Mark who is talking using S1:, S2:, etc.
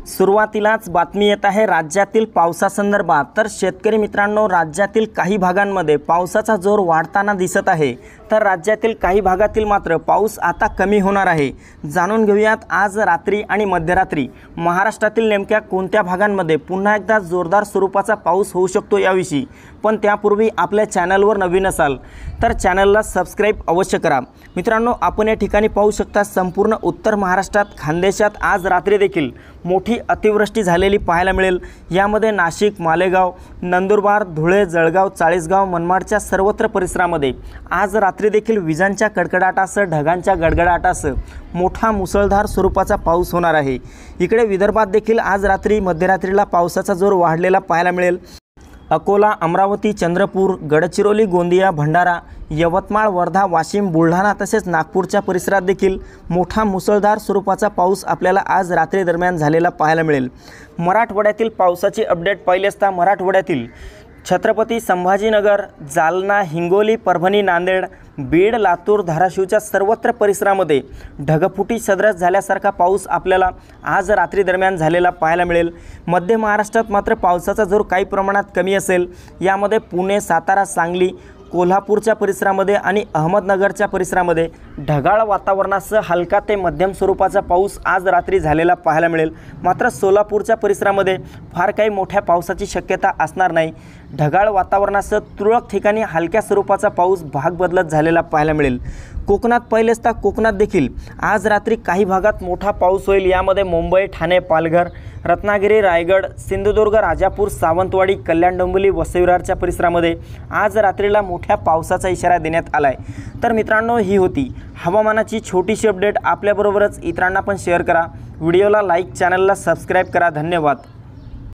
S1: सुरुवातीलाच बातमी येत आहे राज्यातील पावसासंदर्भात। तर शेतकरी मित्रांनो, राज्यातील काही भागांमध्ये पावसाचा जोर वाढताना दिसत आहे, तर राज्यातील काही भागातील मात्र पाऊस आता कमी होणार आहे। जाणून घेऊयात आज रात्री आणि मध्यरात्री महाराष्ट्रातील नेमक्या कोणत्या भागांमध्ये पुन्हा एकदा जोरदार स्वरूपाचा पाऊस होऊ शकतो याविषयी। पण त्यापूर्वी आपल्या चॅनलवर नवीन असाल तर चॅनलला सबस्क्राइब अवश्य करा। मित्रांनो, आपण या ठिकाणी पाहू शकता संपूर्ण उत्तर महाराष्ट्रात खानदेशात आज रात्री देखील मोठी अतिवृष्टी झालेली पाहायला मिळेल। यामध्ये नाशिक, मालेगाव, नंदुरबार, धुळे, जळगाव, चाळीसगाव, मनमाडच्या सर्वत्र परिसरामध्ये आज रात्री देखील विजांच्या कडकडाटासह ढगांच्या गडगडाटासह मोठा मुसळधार स्वरूपाचा पाऊस होणार आहे। इकडे विदर्भात देखील आज रात्री मध्यरात्रीला पावसाचा जोर वाढलेला पाहायला मिळेल। अकोला, अमरावती, चंद्रपूर, गडचिरोली, गोंदिया, भंडारा, यवतमाळ, वर्धा, वाशिम, बुलढाणा तसेच नागपूरच्या परिसरात देखील मोठा मुसळधार स्वरूपाचा पाऊस आपल्याला आज रात्री दरम्यान झालेला पाहायला मिळेल। मराठवाड्यातील पावसाची अपडेट पाहिली असता मराठवाड्यातील छत्रपती संभाजीनगर, जालना, हिंगोली, परभणी, नांदेड, बीड, लातूर, धाराशिवच्या सर्वत्र परिसरामध्ये ढगफुटी सदृश झाल्यासारखा पाऊस आपल्याला आज रात्री दरम्यान झालेला पाहायला मिळेल। मध्य महाराष्ट्रात मात्र पावसाचा जोर काही प्रमाणात कमी असेल। यामध्ये पुणे, सातारा, सांगली, कोल्हापूरच्या परिसरामध्ये आणि अहमदनगरच्या परिसरामध्ये ढगाळ वातावरणासह हलका ते मध्यम स्वरूपाचा पाऊस आज रात्री झालेला पाहायला मिळेल। मात्र सोलापूरच्या परिसरामध्ये फार काही मोठ्या पावसाची शक्यता असणार नाही। ढगाळ वातावरणासह तुरळक ठिकाणी हलक्या स्वरूपाचा पाऊस भाग बदलत झालेला पाहायला मिळेल। कोकणात पाहिले असता कोकणात देखील आज रात्री काही भागात मोठा पाऊस होईल। यामध्ये मुंबई, ठाणे, पालघर, रत्नागिरी, रायगड, सिंधुदुर्ग, राजापूर, सावंतवाडी, कल्याण, डोंबिवली, वसईविरारच्या परिसरामध्ये आज रात्रीला मोठ्या पावसाचा इशारा देण्यात आला आहे। तर मित्रांनो, ही होती हवामानाची छोटीशी अपडेट। आपल्याबरोबरच इतरांना पण शेअर करा। व्हिडिओला लाईक, चॅनलला सबस्क्राईब करा। धन्यवाद।